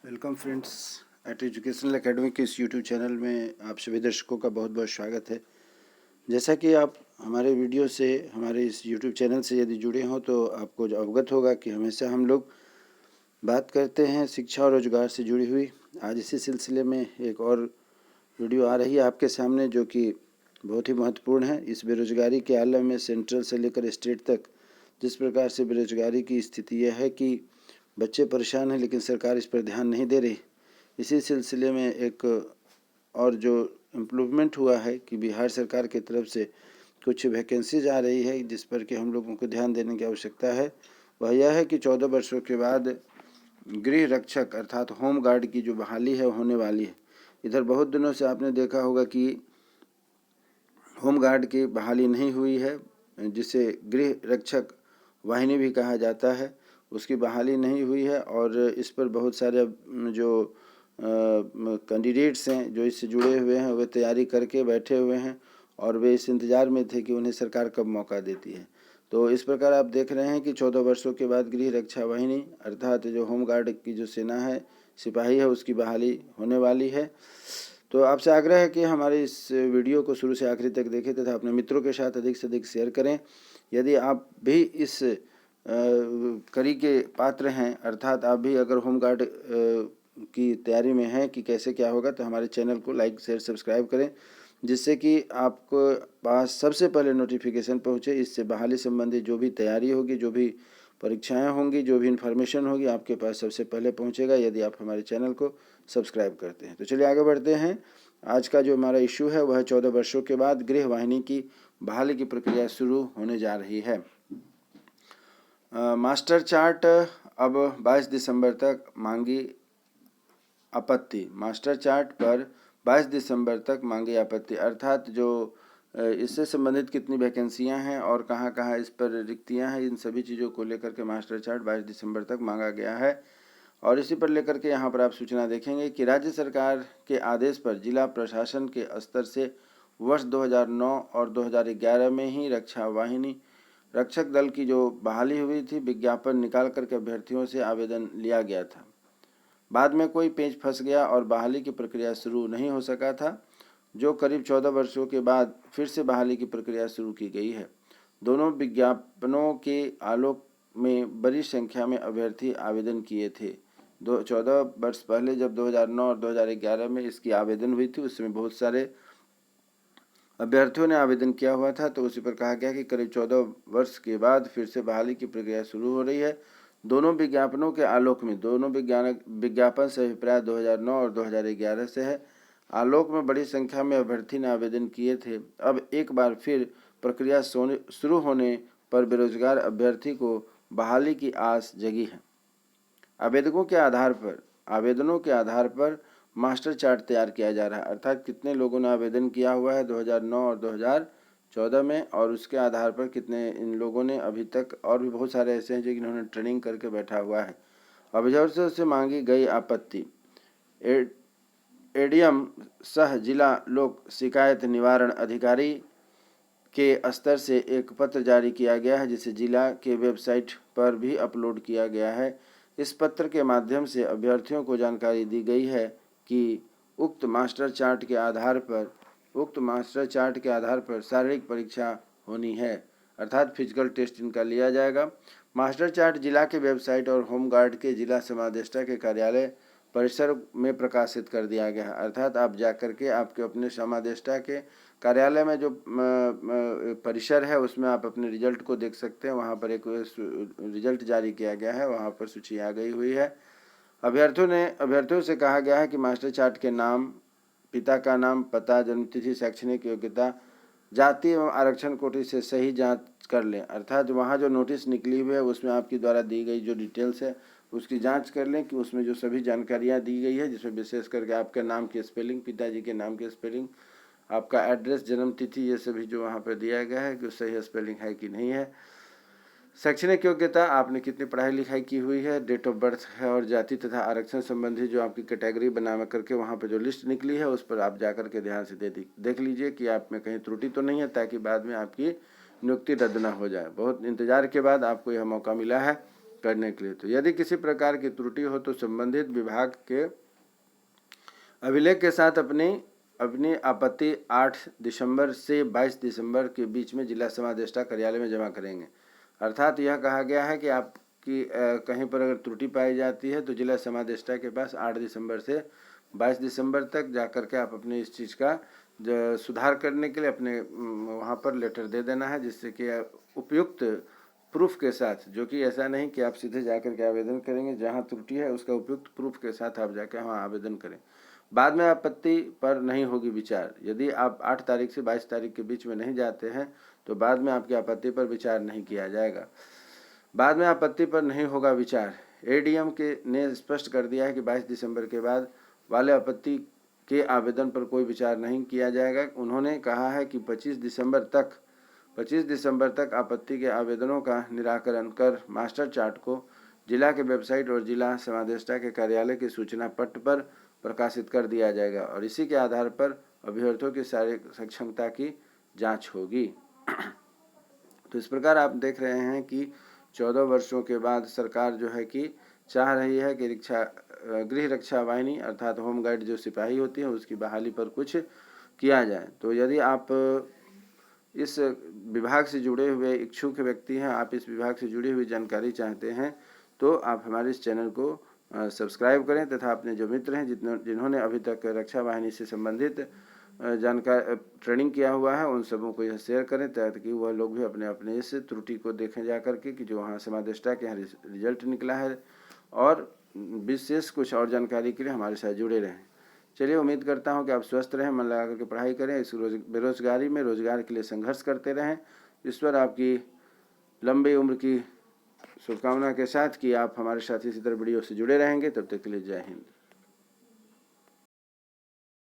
Welcome friends at educational academy के इस YouTube channel में आप सभी दर्शकों का बहुत बहुत स्वागत है। जैसा कि आप हमारे वीडियो से हमारे इस यूट्यूब चैनल से यदि जुड़े हों तो आपको जो अवगत होगा कि हमेशा हम लोग बात करते हैं शिक्षा और रोजगार से जुड़ी हुई। आज इसी सिलसिले में एक और वीडियो आ रही है आपके सामने जो कि बहुत ही महत्वपूर्ण है। इस बेरोजगारी के आलम में सेंट्रल से लेकर स्टेट तक जिस प्रकार से बेरोजगारी की स्थिति यह है कि बच्चे परेशान हैं लेकिन सरकार इस पर ध्यान नहीं दे रही। इसी सिलसिले में एक और जो इम्प्रूवमेंट हुआ है कि बिहार सरकार की तरफ से कुछ वैकेंसीज आ रही है जिस पर कि हम लोगों को ध्यान देने की आवश्यकता है। वह यह है कि 14 वर्षों के बाद गृह रक्षक अर्थात होम गार्ड की जो बहाली है होने वाली है। इधर बहुत दिनों से आपने देखा होगा कि होम गार्ड की बहाली नहीं हुई है, जिसे गृह रक्षक वाहिनी भी कहा जाता है, उसकी बहाली नहीं हुई है। और इस पर बहुत सारे जो कैंडिडेट्स हैं जो इससे जुड़े हुए हैं वे तैयारी करके बैठे हुए हैं और वे इस इंतज़ार में थे कि उन्हें सरकार कब मौका देती है। तो इस प्रकार आप देख रहे हैं कि 14 वर्षों के बाद गृह रक्षा वाहिनी अर्थात जो होम गार्ड की जो सेना है, सिपाही है, उसकी बहाली होने वाली है। तो आपसे आग्रह है कि हमारे इस वीडियो को शुरू से आखिरी तक देखें तथा अपने मित्रों के साथ अधिक से अधिक शेयर करें। यदि आप भी इस कड़ी के पात्र हैं अर्थात आप भी अगर होम गार्ड की तैयारी में हैं कि कैसे क्या होगा तो हमारे चैनल को लाइक शेयर सब्सक्राइब करें जिससे कि आपको पास सबसे पहले नोटिफिकेशन पहुंचे। इससे बहाली संबंधी जो भी तैयारी होगी, जो भी परीक्षाएं होंगी, जो भी इन्फॉर्मेशन होगी आपके पास सबसे पहले पहुंचेगा यदि आप हमारे चैनल को सब्सक्राइब करते हैं। तो चलिए आगे बढ़ते हैं। आज का जो हमारा इशू है वह 14 वर्षों के बाद गृह वाहिनी की बहाली की प्रक्रिया शुरू होने जा रही है। मास्टर चार्ट अब 22 दिसंबर तक मांगी आपत्ति। मास्टर चार्ट पर 22 दिसंबर तक मांगी आपत्ति अर्थात जो इससे संबंधित कितनी वैकेंसियां हैं और कहां-कहां इस पर रिक्तियां हैं, इन सभी चीज़ों को लेकर के मास्टर चार्ट 22 दिसंबर तक मांगा गया है। और इसी पर लेकर के यहाँ पर आप सूचना देखेंगे कि राज्य सरकार के आदेश पर जिला प्रशासन के स्तर से वर्ष 2009 और 2011 में ही रक्षक दल की जो बहाली हुई थी, विज्ञापन निकाल करके अभ्यर्थियों से आवेदन लिया गया था। बाद में कोई पेंच फंस गया और बहाली की प्रक्रिया शुरू नहीं हो सका था, जो करीब 14 वर्षों के बाद फिर से बहाली की प्रक्रिया शुरू की गई है। दोनों विज्ञापनों के आलोक में बड़ी संख्या में अभ्यर्थी आवेदन किए थे। 14 वर्ष पहले जब 2009 और 2011 में इसकी आवेदन हुई थी उस समय बहुत सारे अभ्यर्थियों ने आवेदन किया हुआ था। तो उसी पर कहा गया कि करीब 14 वर्ष के बाद फिर से बहाली की प्रक्रिया शुरू हो रही है। दोनों विज्ञापनों के आलोक में दोनों विज्ञापन से अभिप्राय 2009 और 2011 से है। आलोक में बड़ी संख्या में अभ्यर्थी ने आवेदन किए थे। अब एक बार फिर प्रक्रिया शुरू होने पर बेरोजगार अभ्यर्थी को बहाली की आस जगी है। आवेदनों के आधार पर मास्टर चार्ट तैयार किया जा रहा है अर्थात कितने लोगों ने आवेदन किया हुआ है 2009 और 2014 में और उसके आधार पर कितने इन लोगों ने अभी तक, और भी बहुत सारे ऐसे हैं जो इन्होंने ट्रेनिंग करके बैठा हुआ है। अभ्यर्थियों से मांगी गई आपत्ति। एडीएम सह जिला लोक शिकायत निवारण अधिकारी के स्तर से एक पत्र जारी किया गया है जिसे जिला के वेबसाइट पर भी अपलोड किया गया है। इस पत्र के माध्यम से अभ्यर्थियों को जानकारी दी गई है कि उक्त मास्टर चार्ट के आधार पर शारीरिक परीक्षा होनी है अर्थात फिजिकल टेस्ट इनका लिया जाएगा। मास्टर चार्ट जिला के वेबसाइट और होमगार्ड के जिला समादेष्टा के कार्यालय परिसर में प्रकाशित कर दिया गया है अर्थात आप जाकर के आपके अपने समादेष्टा के कार्यालय में जो परिसर है उसमें आप अपने रिजल्ट को देख सकते हैं। वहाँ पर एक रिजल्ट जारी किया गया है, वहाँ पर सूची आ गई हुई है। अभ्यर्थियों से कहा गया है कि मास्टर चार्ट के नाम, पिता का नाम, पता, जन्मतिथि, शैक्षणिक योग्यता, जाति एवं आरक्षण कोटि से सही जांच कर लें अर्थात वहाँ जो नोटिस निकली हुई है उसमें आपकी द्वारा दी गई जो डिटेल्स है उसकी जांच कर लें कि उसमें जो सभी जानकारियाँ दी गई है जिसमें विशेष करके आपके नाम की स्पेलिंग, पिताजी के नाम की स्पेलिंग, आपका एड्रेस, जन्म तिथि, ये सभी जो वहाँ पर दिया गया है कि सही स्पेलिंग है कि नहीं है। शैक्षणिक योग्यता, आपने कितनी पढ़ाई लिखाई की हुई है, डेट ऑफ बर्थ है और जाति तथा आरक्षण संबंधी जो आपकी कैटेगरी बना करके वहाँ पर जो लिस्ट निकली है उस पर आप जाकर के ध्यान से देख लीजिए कि आप में कहीं त्रुटि तो नहीं है ताकि बाद में आपकी नियुक्ति रद्द ना हो जाए। बहुत इंतज़ार के बाद आपको यह मौका मिला है। करने के लिए। तो यदि किसी प्रकार की त्रुटि हो तो संबंधित विभाग के अभिलेख के साथ अपनी आपत्ति 8 दिसंबर से 22 दिसंबर के बीच में जिला समादेष्टा कार्यालय में जमा करेंगे। अर्थात यह कहा गया है कि आपकी कहीं पर अगर त्रुटि पाई जाती है तो जिला समादेष्टा के पास 8 दिसंबर से 22 दिसंबर तक जाकर के आप अपने इस चीज़ का सुधार करने के लिए अपने वहाँ पर लेटर दे देना है, जिससे कि उपयुक्त प्रूफ के साथ, जो कि ऐसा नहीं कि आप सीधे जाकर के आवेदन करेंगे, जहाँ त्रुटि है उसका उपयुक्त प्रूफ के साथ आप जाकर वहाँ आवेदन करें। बाद में आपत्ति पर नहीं होगी विचार। यदि आप 8 तारीख से 22 तारीख के बीच में नहीं जाते हैं तो बाद में आपकी आपत्ति पर विचार नहीं किया जाएगा। बाद में आपत्ति पर नहीं होगा विचार। एडीएम ने स्पष्ट कर दिया है कि 22 दिसंबर के बाद वाले आपत्ति के आवेदन पर कोई विचार नहीं किया जाएगा। उन्होंने कहा है कि 25 दिसंबर तक आपत्ति के आवेदनों का निराकरण कर मास्टर चार्ट को जिला के वेबसाइट और जिला समादेष्टा के कार्यालय के सूचना पट्ट पर प्रकाशित कर दिया जाएगा और इसी के आधार पर अभ्यर्थियों की शारीरिक सक्षमता की जांच होगी। तो इस प्रकार आप देख रहे हैं कि 14 वर्षों के बाद सरकार जो है कि चाह रही है कि गृह रक्षा वाहिनी अर्थात होम गार्ड जो सिपाही होती है उसकी बहाली पर कुछ किया जाए। तो यदि आप इस विभाग से जुड़े हुए इच्छुक व्यक्ति हैं, आप इस विभाग से जुड़ी हुई जानकारी चाहते हैं, तो आप हमारे इस चैनल को सब्सक्राइब करें तथा अपने जो मित्र हैं जिन्होंने अभी तक रक्षा वाहिनी से संबंधित जानकारी ट्रेनिंग किया हुआ है उन सबों को यह शेयर करें ताकि वह लोग भी अपने इस त्रुटि को देखें जा कर के कि जो वहाँ समादेष्टा के यहाँ रिजल्ट निकला है, और विशेष कुछ और जानकारी के लिए हमारे साथ जुड़े रहें। चलिए, उम्मीद करता हूँ कि आप स्वस्थ रहें, मन लगा करके पढ़ाई करें, इस बेरोजगारी में रोजगार के लिए संघर्ष करते रहें। ईश्वर आपकी लंबी उम्र की शुभकामना के साथ कि आप हमारे साथ इसी तरह वीडियो से जुड़े रहेंगे। तब तक के लिए जय हिंद।